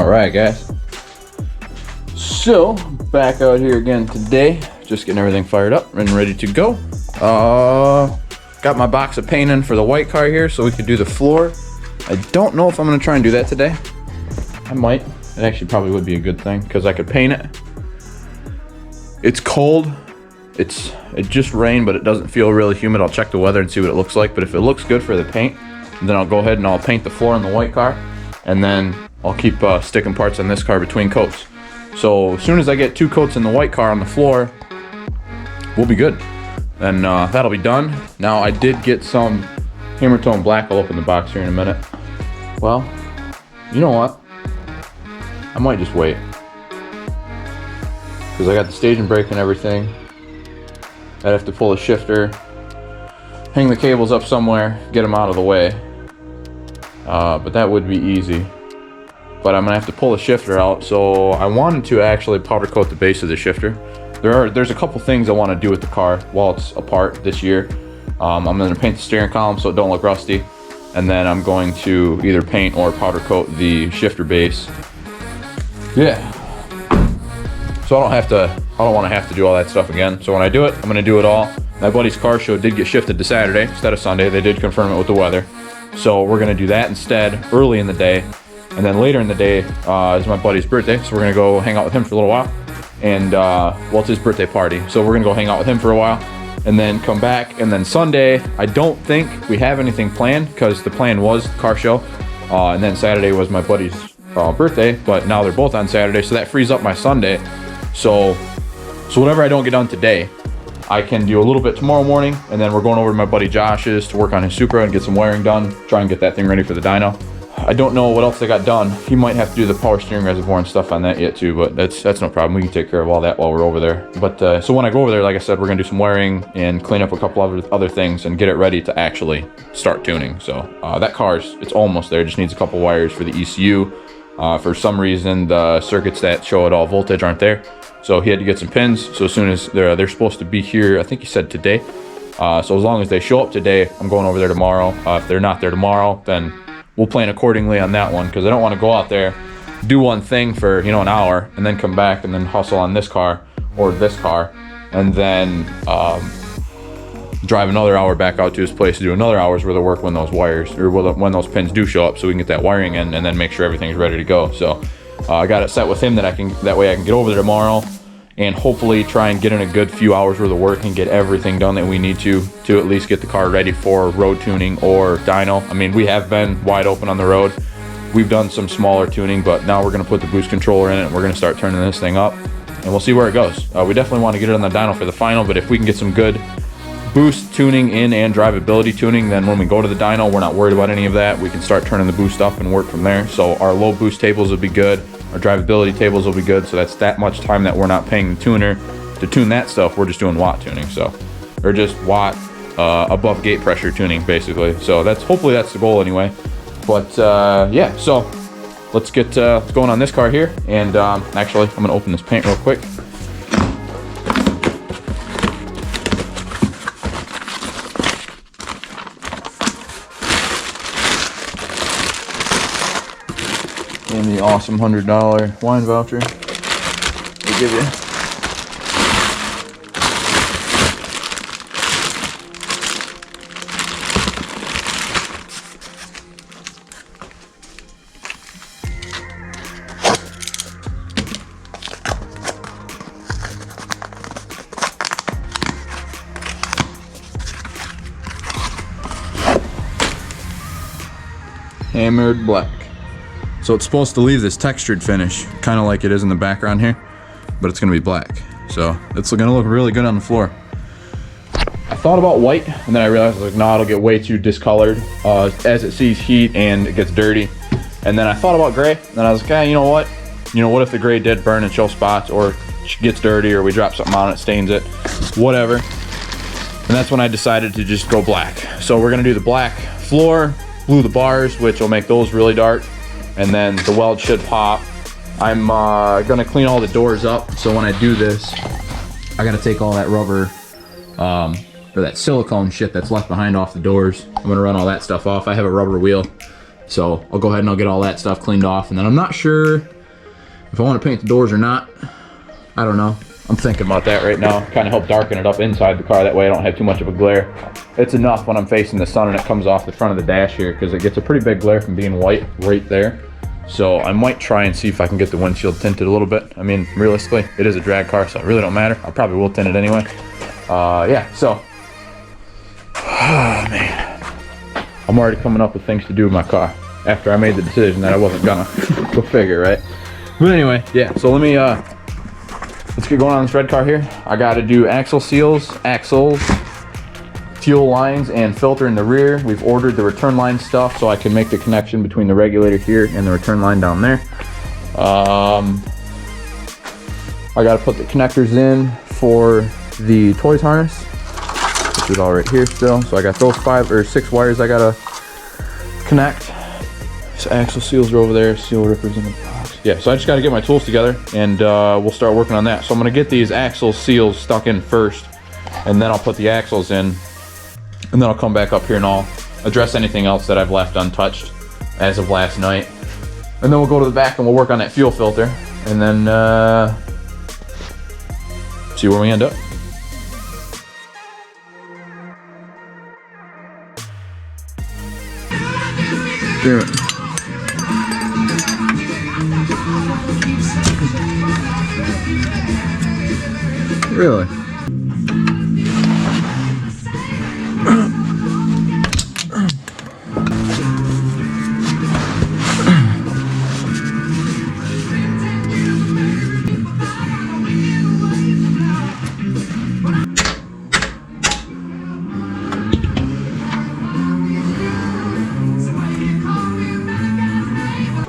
All right, guys. So back out here again today, just getting everything fired up and ready to go. Got my box of paint in for the white car here so we could do the floor. I don't know if I'm gonna try and do that today. I might. It actually probably would be a good thing because I could paint it. It's cold. It just rained, but it doesn't feel really humid. I'll check the weather and see what it looks like. But if it looks good for the paint, then I'll go ahead and I'll paint the floor on the white car, and then I'll keep sticking parts on this car between coats. So as soon as I get 2 coats in the white car on the floor, we'll be good. And that'll be done. Now I did get some hammer tone black. I'll open the box here in a minute. Well, you know what? I might just wait. Because I got the staging brake and everything. I'd have to pull a shifter, hang the cables up somewhere, get them out of the way. But that would be easy. But I'm gonna have to pull the shifter out. So I wanted to actually powder coat the base of the shifter. There's a couple things I want to do with the car while it's apart this year. I'm gonna paint the steering column so it don't look rusty, and then I'm going to either paint or powder coat the shifter base. Yeah. So I don't want to have to do all that stuff again. So when I do it, I'm going to do it all. My buddy's car show did get shifted to Saturday instead of Sunday. They did confirm it with the weather. So we're going to do that instead early in the day. And then later in the day is my buddy's birthday. So we're going to go hang out with him for a little while. And, well, it's his birthday party. So we're going to go hang out with him for a while and then come back. And then Sunday, I don't think we have anything planned because the plan was the car show. And then Saturday was my buddy's birthday. But now they're both on Saturday. So that frees up my Sunday. So whatever I don't get done today, I can do a little bit tomorrow morning, and then we're going over to my buddy Josh's to work on his Supra and get some wiring done, try and get that thing ready for the dyno. I don't know what else they got done. He might have to do the power steering reservoir and stuff on that yet too, but that's no problem. We can take care of all that while we're over there. But so when I go over there, like I said, we're gonna do some wiring and clean up a couple other things and get it ready to actually start tuning. So that it's almost there. It just needs a couple wires for the ECU. For some reason, the circuits that show it all voltage aren't there. So he had to get some pins. So as soon as they're supposed to be here, I think he said today. So as long as they show up today, I'm going over there tomorrow. If they're not there tomorrow, then we'll plan accordingly on that one. Because I don't want to go out there, do one thing for an hour, and then come back and then hustle on this car or this car, and then drive another hour back out to his place to do another hour's worth of work when those wires or when those pins do show up, so we can get that wiring in and then make sure everything's ready to go. So I got it set with him that way I can get over there tomorrow and hopefully try and get in a good few hours worth of work and get everything done that we need to at least get the car ready for road tuning or dyno. I mean, we have been wide open on the road. We've done some smaller tuning, but now we're gonna put the boost controller in it and we're gonna start turning this thing up and we'll see where it goes. We definitely want to get it on the dyno for the final, but if we can get some good boost tuning in and drivability tuning, then when we go to the dyno, we're not worried about any of that. We can start turning the boost up and work from there. So our low boost tables will be good. Our drivability tables will be good. So that's that much time that we're not paying the tuner to tune that stuff. We're just doing watt tuning. So, or just watt above gate pressure tuning basically. So hopefully that's the goal anyway. But yeah, so let's get going on this car here. And actually, I'm gonna open this paint real quick. And the awesome $100 wine voucher they give you. Hammered black. So it's supposed to leave this textured finish, kind of like it is in the background here, but it's gonna be black. So it's gonna look really good on the floor. I thought about white, and then I realized like, no, it'll get way too discolored as it sees heat and it gets dirty. And then I thought about gray, and I was like, hey, you know what? What if the gray did burn and show spots, or gets dirty, or we drop something on it, stains it, whatever. And that's when I decided to just go black. So we're gonna do the black floor, blue the bars, which will make those really dark. And then the weld should pop. I'm gonna clean all the doors up. So when I do this, I gotta take all that rubber, or that silicone shit that's left behind off the doors. I'm gonna run all that stuff off. I have a rubber wheel. So I'll go ahead and I'll get all that stuff cleaned off. And then I'm not sure If I want to paint the doors or not, I don't know. I'm thinking about that right now. Kind of help darken it up inside the car. That way I don't have too much of a glare. It's enough when I'm facing the sun and it comes off the front of the dash here, because it gets a pretty big glare from being white right there. So I might try and see if I can get the windshield tinted a little bit. I mean, realistically, it is a drag car, so it really don't matter. I probably will tint it anyway. Yeah, so. Oh, man. I'm already coming up with things to do with my car after I made the decision that I wasn't gonna. Go figure, right? But anyway, yeah, so let me, let's get going on this red car here. I gotta do axle seals, axles, fuel lines, and filter in the rear. We've ordered the return line stuff so I can make the connection between the regulator here and the return line down there. I gotta put the connectors in for the toys harness. Put it all right here still. So I got those 5 or 6 wires I gotta connect. So axle seals are over there, seal rippers in the box. Yeah, so I just gotta get my tools together and we'll start working on that. So I'm gonna get these axle seals stuck in first, and then I'll put the axles in, and then I'll come back up here and I'll address anything else that I've left untouched as of last night. And then we'll go to the back and we'll work on that fuel filter, and then see where we end up. Damn it. Really?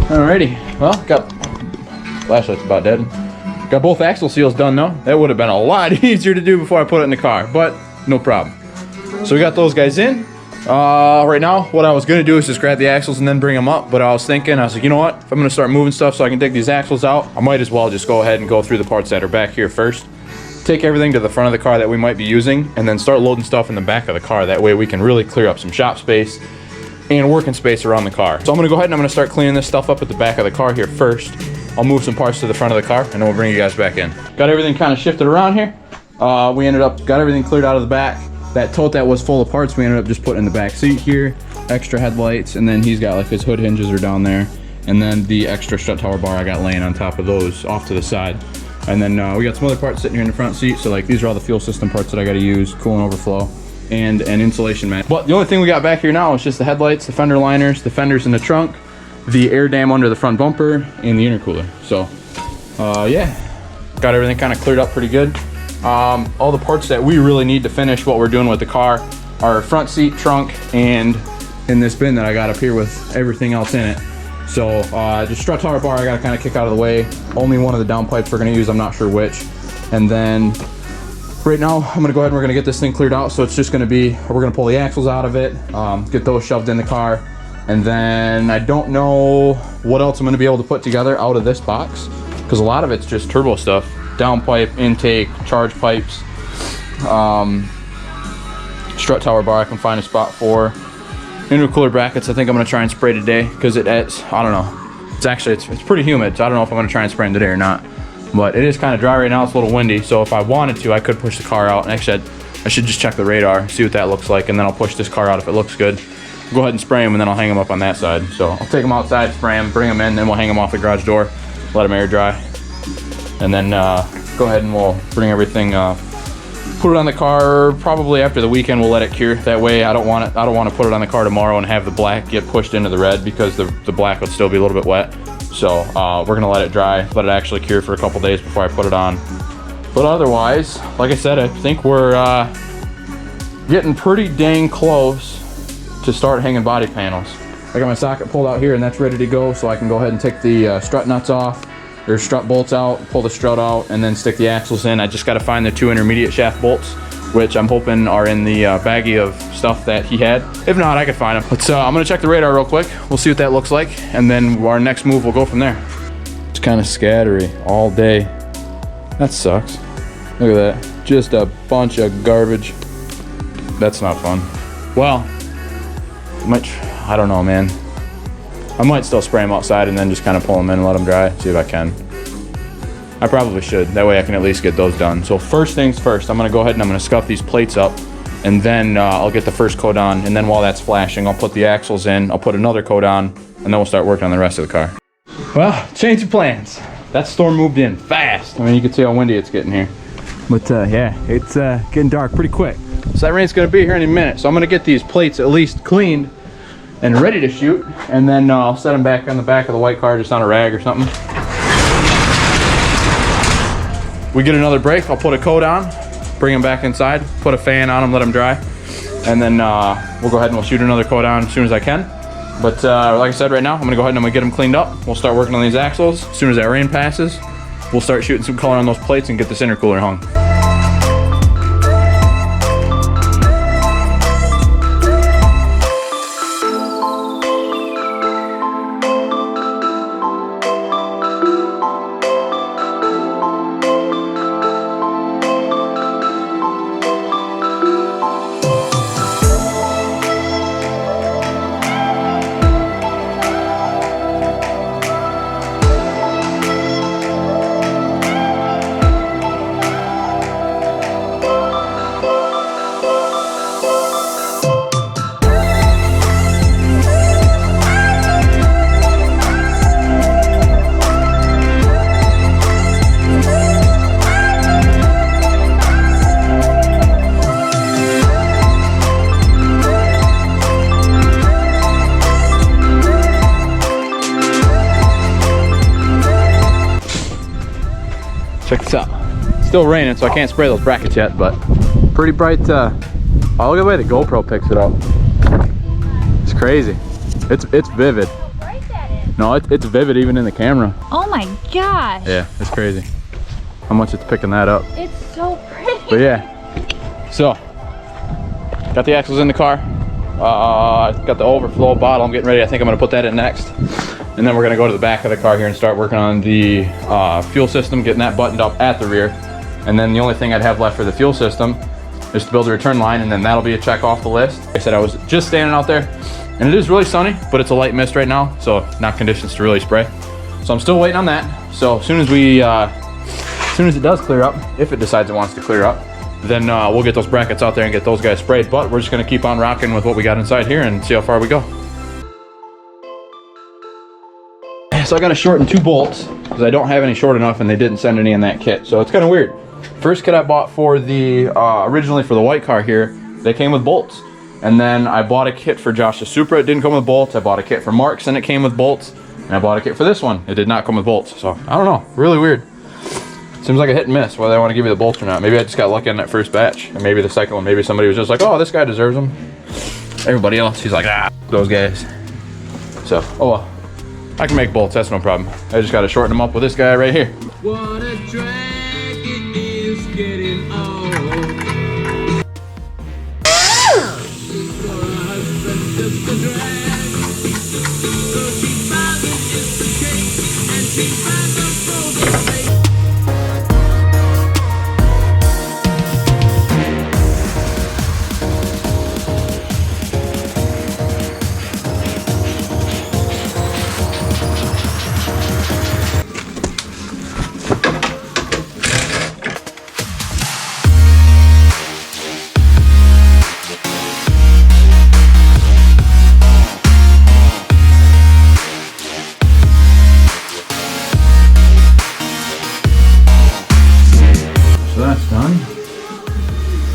Alrighty, well, got flashlight's about dead. Got both axle seals done though. That would have been a lot easier to do before I put it in the car, but no problem. So we got those guys in. Right now, what I was gonna do is just grab the axles and then bring them up, but I was like, you know what? If I'm gonna start moving stuff so I can take these axles out, I might as well just go ahead and go through the parts that are back here first. Take everything to the front of the car that we might be using, and then start loading stuff in the back of the car. That way we can really clear up some shop space and working space around the car. So I'm gonna go ahead and I'm gonna start cleaning this stuff up at the back of the car here first. I'll move some parts to the front of the car and then we'll bring you guys back in. Got everything kind of shifted around here. We ended up, got everything cleared out of the back. That tote that was full of parts, we ended up just putting in the back seat here. Extra headlights, and then he's got like his hood hinges are down there. And then the extra strut tower bar I got laying on top of those off to the side. And then we got some other parts sitting here in the front seat. So like these are all the fuel system parts that I gotta use, coolant overflow, and an insulation mat. But the only thing we got back here now is just the headlights, the fender liners, the fenders in the trunk, the air dam under the front bumper, and the intercooler. So yeah, got everything kind of cleared up pretty good. All the parts that we really need to finish what we're doing with the car are front seat, trunk, and in this bin that I got up here with everything else in it. So just strut tower bar I gotta kind of kick out of the way. Only one of the downpipes we're gonna use, I'm not sure which. And then right now I'm gonna go ahead and we're gonna get this thing cleared out. So it's just gonna be, we're gonna pull the axles out of it, get those shoved in the car. And then I don't know what else I'm gonna be able to put together out of this box, because a lot of it's just turbo stuff. Downpipe, intake, charge pipes, strut tower bar I can find a spot for. Intercooler brackets I think I'm gonna try and spray today, because it's, I don't know. It's actually, it's pretty humid, so I don't know if I'm gonna try and spray them today or not. But it is kind of dry right now, it's a little windy, so if I wanted to, I could push the car out. And actually, I should just check the radar, see what that looks like, and then I'll push this car out if it looks good. Go ahead and spray them, and then I'll hang them up on that side. So I'll take them outside, spray them, bring them in, then we'll hang them off the garage door, let them air dry. And then go ahead and we'll bring everything, put it on the car probably after the weekend. We'll let it cure. That way I don't want to put it on the car tomorrow and have the black get pushed into the red, because the black would still be a little bit wet. So we're gonna let it dry, let it actually cure for a couple days before I put it on. But otherwise, like I said, I think we're getting pretty dang close to start hanging body panels. I got my socket pulled out here and that's ready to go, so I can go ahead and take the strut nuts off. There's strut bolts out, pull the strut out, and then stick the axles in. I just got to find the 2 intermediate shaft bolts, which I'm hoping are in the baggie of stuff that he had. If not, I could find them. But I'm gonna check the radar real quick. We'll see what that looks like, and then our next move will go from there. It's kind of scattery all day. That sucks. Look at that, just a bunch of garbage. That's not fun. Well, I don't know, man. I might still spray them outside and then just kind of pull them in and let them dry, see if I can. I probably should. That way I can at least get those done. So first things first, I'm gonna go ahead and I'm gonna scuff these plates up, and then I'll get the first coat on, and then while that's flashing, I'll put the axles in, I'll put another coat on, and then we'll start working on the rest of the car. Well, change of plans. That storm moved in fast. I mean, you can see how windy it's getting here. But yeah, it's getting dark pretty quick. So that rain's gonna be here any minute. So I'm gonna get these plates at least cleaned and ready to shoot, and then I'll set them back on the back of the white car just on a rag or something. We get another break, I'll put a coat on, bring them back inside, put a fan on them, let them dry, and then we'll go ahead and we'll shoot another coat on as soon as I can. But like I said, right now, I'm gonna go ahead and I'm gonna get them cleaned up. We'll start working on these axles. As soon as that rain passes, we'll start shooting some color on those plates and get this intercooler hung. Check this out. It's still raining, so I can't spray those brackets yet, but pretty bright. Oh, look at the way the GoPro picks it up. It's crazy. It's vivid. No, it's vivid even in the camera. Oh my gosh. Yeah, it's crazy how much it's picking that up. It's so pretty. But yeah, so got the axles in the car. Got the overflow bottle. I'm getting ready. I think I'm gonna put that in next. And then we're gonna go to the back of the car here and start working on the fuel system, getting that buttoned up at the rear. And then the only thing I'd have left for the fuel system is to build a return line, and then that'll be a check off the list. Like I said, I was just standing out there, and it is really sunny, but it's a light mist right now, so not conditions to really spray. So I'm still waiting on that. So as soon as it does clear up, if it decides it wants to clear up, then we'll get those brackets out there and get those guys sprayed. But we're just gonna keep on rocking with what we got inside here and see how far we go. So I gotta shorten 2 bolts because I don't have any short enough, and they didn't send any in that kit. So it's kind of weird. First kit I bought for the, originally for the white car here, they came with bolts. And then I bought a kit for Josh's Supra, it didn't come with bolts. I bought a kit for Mark's and it came with bolts. And I bought a kit for this one, it did not come with bolts. So I don't know, really weird. Seems like a hit and miss whether I want to give me the bolts or not. Maybe I just got lucky on that first batch. And maybe the second one, maybe somebody was just like, oh, this guy deserves them. Everybody else, he's like, ah, those guys. So, oh well. I can make bolts, that's no problem. I just gotta shorten them up with this guy right here. What a drag it is getting old.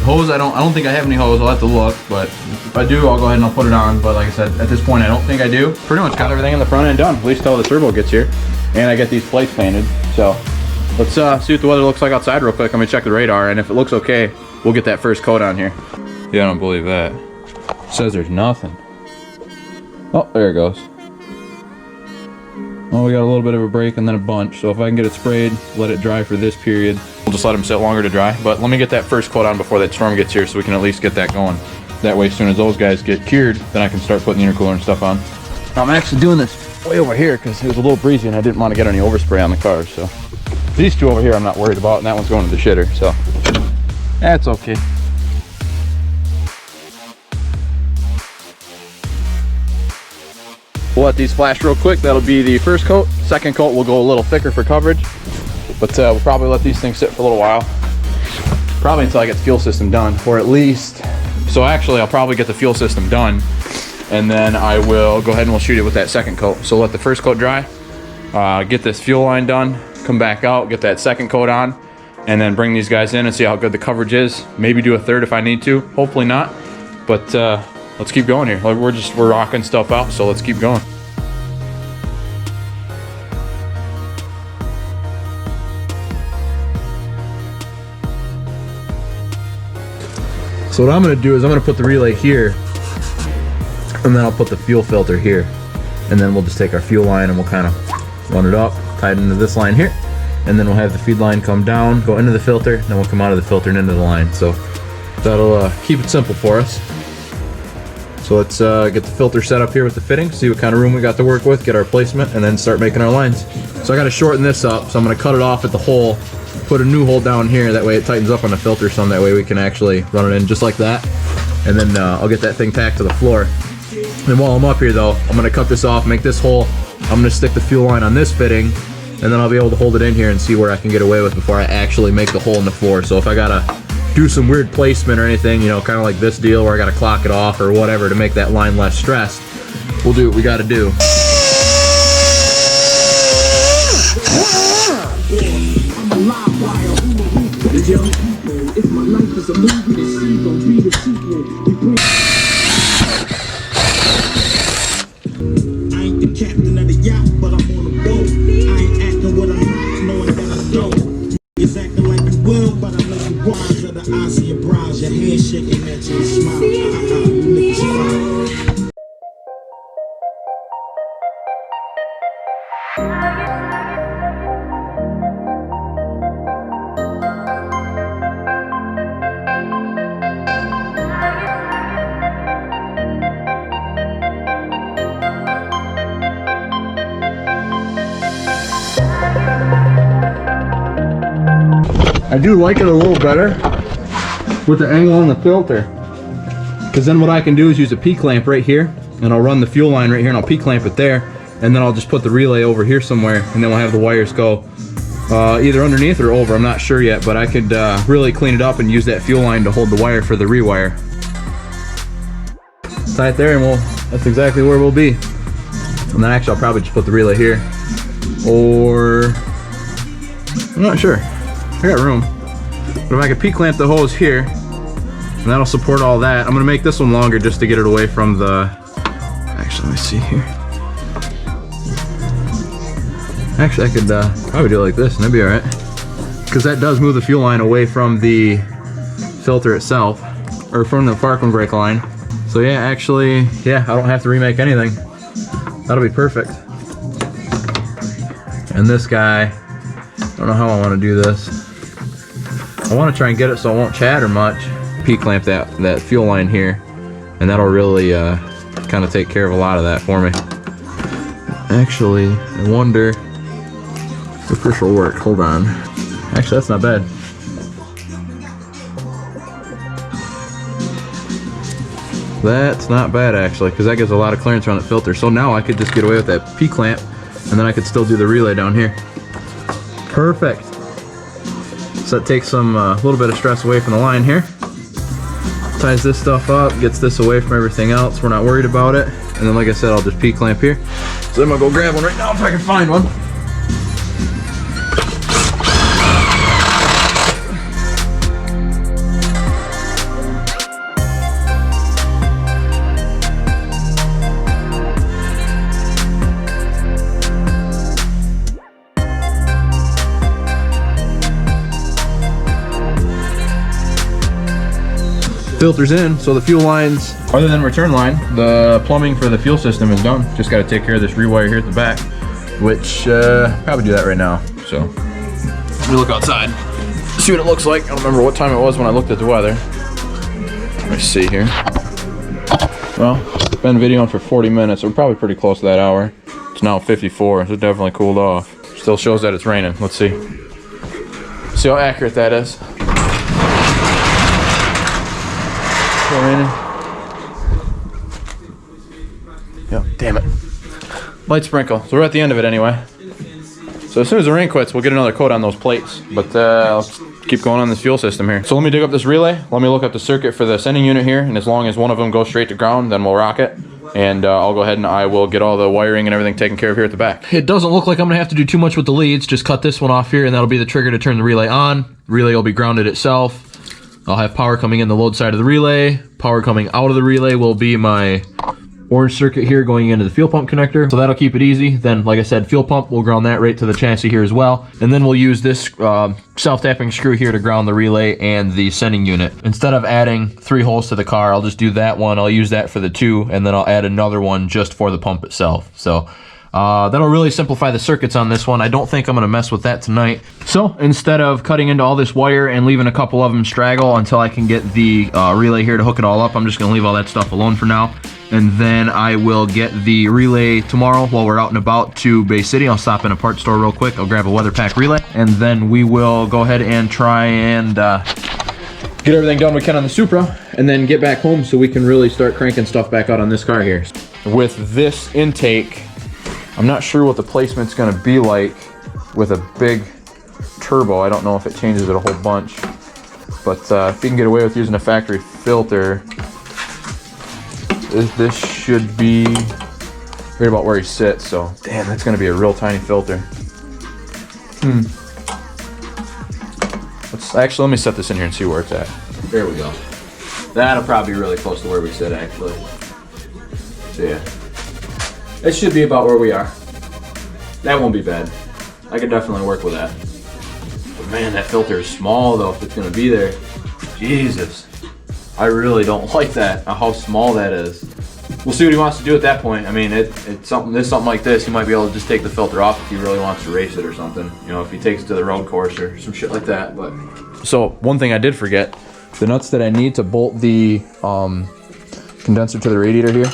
Hose, I don't think I have any hose. I'll have to look, but if I do, I'll go ahead and I'll put it on. But like I said, at this point, I don't think I do. Pretty much got everything in the front end done, at least till the turbo gets here. And I get these plates painted. So let's see what the weather looks like outside real quick. Let me check the radar, and if it looks okay, we'll get that first coat on here. Yeah, I don't believe that. It says there's nothing. Oh, there it goes. Well, we got a little bit of a break and then a bunch. So if I can get it sprayed, let it dry for this period. We'll just let them sit longer to dry. But let me get that first coat on before that storm gets here so we can at least get that going. That way, as soon as those guys get cured, then I can start putting the intercooler and stuff on. Now, I'm actually doing this way over here because it was a little breezy and I didn't want to get any overspray on the cars. So these two over here I'm not worried about, and that one's going to the shitter. So that's okay. We'll let these flash real quick. That'll be the first coat. Second coat will go a little thicker for coverage. But we'll probably let these things sit for a little while. Probably until I get the fuel system done, or at least, so actually I'll probably get the fuel system done, and then I will go ahead and we'll shoot it with that second coat. So let the first coat dry, get this fuel line done, come back out, get that second coat on, and then bring these guys in and see how good the coverage is. Maybe do a third if I need to, hopefully not. But let's keep going here. We're rocking stuff out, so let's keep going. So what I'm gonna do is I'm gonna put the relay here, and then I'll put the fuel filter here. And then we'll just take our fuel line and we'll kind of run it up, tie it into this line here. And then we'll have the feed line come down, go into the filter, then we'll come out of the filter and into the line. So that'll keep it simple for us. So let's get the filter set up here with the fitting, see what kind of room we got to work with, get our placement, and then start making our lines. So I gotta shorten this up, so I'm gonna cut it off at the hole, put a new hole down here, that way it tightens up on the filter some, that way we can actually run it in just like that. And then I'll get that thing tacked to the floor. And while I'm up here though, I'm gonna cut this off, make this hole, I'm gonna stick the fuel line on this fitting, and then I'll be able to hold it in here and see where I can get away with before I actually make the hole in the floor. So if I gotta do some weird placement or anything, you know, kind of like this deal where I gotta clock it off or whatever to make that line less stressed, we'll do what we gotta do. I ain't the captain of the yacht, but I'm on the boat. I ain't acting what I'm not, knowing that I don't. It's acting like you will, but I make you wise of the eyes of your brows. Your head shaking at you and smile. You niggas fine. I do like it a little better with the angle on the filter, because then what I can do is use a P-clamp right here, and I'll run the fuel line right here and I'll P-clamp it there, and then I'll just put the relay over here somewhere, and then we'll have the wires go either underneath or over. I'm not sure yet, but I could really clean it up and use that fuel line to hold the wire for the rewire. Tie it there, and that's exactly where we'll be. And then actually I'll probably just put the relay here, or I'm not sure. I got room. But if I could P-clamp the hose here, and that'll support all that. I'm gonna make this one longer just to get it away from the, actually let me see here. Actually I could probably do it like this and that'd be alright. Because that does move the fuel line away from the filter itself, or from the parking brake line. So yeah, actually, yeah, I don't have to remake anything. That'll be perfect. And this guy, I don't know how I want to do this. I want to try and get it so it won't chatter much. P-clamp that fuel line here, and that'll really kind of take care of a lot of that for me. Actually, I wonder if this will work. Hold on. Actually, that's not bad. That's not bad actually, because that gives a lot of clearance around the filter. So now I could just get away with that P-clamp, and then I could still do the relay down here. Perfect. So that takes some little bit of stress away from the line here. Ties this stuff up, gets this away from everything else. We're not worried about it. And then like I said, I'll just P-clamp here. So I'm gonna go grab one right now if I can find one. Filters in, so the fuel lines, other than return line, the plumbing for the fuel system is done. Just got to take care of this rewire here at the back, which probably do that right now. So let me look outside, see what it looks like. I don't remember what time it was when I looked at the weather. Let me see here. Well, been videoing for 40 minutes. We're probably pretty close to that hour. It's now 54, so it definitely cooled off. Still shows that it's raining. Let's see. See how accurate that is. Raining. Yep, damn it. Light sprinkle. So we're at the end of it anyway. So as soon as the rain quits, we'll get another coat on those plates. But let's keep going on this fuel system here. So let me dig up this relay. Let me look up the circuit for the sending unit here. And as long as one of them goes straight to ground, then we'll rock it. And I'll go ahead and I will get all the wiring and everything taken care of here at the back. It doesn't look like I'm gonna have to do too much with the leads. Just cut this one off here and that'll be the trigger to turn the relay on. Relay will be grounded itself. I'll have power coming in the load side of the relay. Power coming out of the relay will be my orange circuit here going into the fuel pump connector. So that'll keep it easy. Then, like I said, fuel pump, we'll ground that right to the chassis here as well. And then we'll use this self-tapping screw here to ground the relay and the sending unit. Instead of adding 3 holes to the car, I'll just do that one. I'll use that for the 2, and then I'll add another one just for the pump itself. So that'll really simplify the circuits on this one. I don't think I'm gonna mess with that tonight. So instead of cutting into all this wire and leaving a couple of them straggle until I can get the relay here to hook it all up, I'm just gonna leave all that stuff alone for now. And then I will get the relay tomorrow while we're out and about to Bay City. I'll stop in a parts store real quick. I'll grab a weather pack relay, and then we will go ahead and try and get everything done we can on the Supra, and then get back home so we can really start cranking stuff back out on this car here. With this intake, I'm not sure what the placement's gonna be like with a big turbo. I don't know if it changes it a whole bunch, but if you can get away with using a factory filter, this should be right about where he sits. So damn, that's gonna be a real tiny filter. Let me set this in here and see where it's at. There we go. That'll probably be really close to where we sit actually. So yeah, it should be about where we are. That won't be bad. I could definitely work with that. But man, that filter is small though, if it's gonna be there. Jesus. I really don't like that, how small that is. We'll see what he wants to do at that point. I mean, it's something like this, he might be able to just take the filter off if he really wants to race it or something. You know, if he takes it to the road course or some shit like that. But so one thing I did forget, the nuts that I need to bolt the condenser to the radiator here,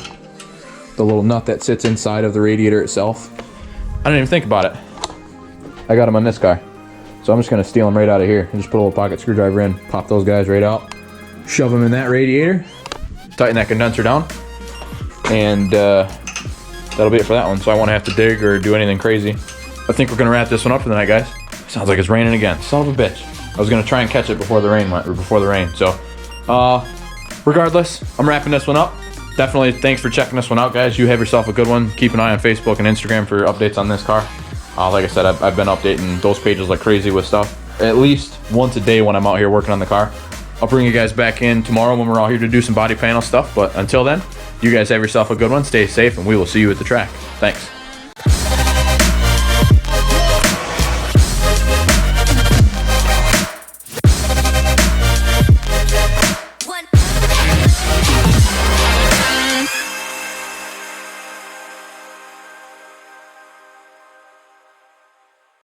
the little nut that sits inside of the radiator itself. I didn't even think about it. I got them on this car. So I'm just gonna steal them right out of here and just put a little pocket screwdriver in, pop those guys right out, shove them in that radiator, tighten that condenser down, and that'll be it for that one. So I won't have to dig or do anything crazy. I think we're gonna wrap this one up for the night, guys. Sounds like it's raining again. Son of a bitch. I was gonna try and catch it before the rain went, or before the rain. So regardless, I'm wrapping this one up. Definitely thanks for checking this one out, guys. You have yourself a good one. Keep an eye on Facebook and Instagram for updates on this car. Like I said, I've been updating those pages like crazy with stuff. At least once a day when I'm out here working on the car. I'll bring you guys back in tomorrow when we're all here to do some body panel stuff. But until then, you guys have yourself a good one. Stay safe, and we will see you at the track. Thanks.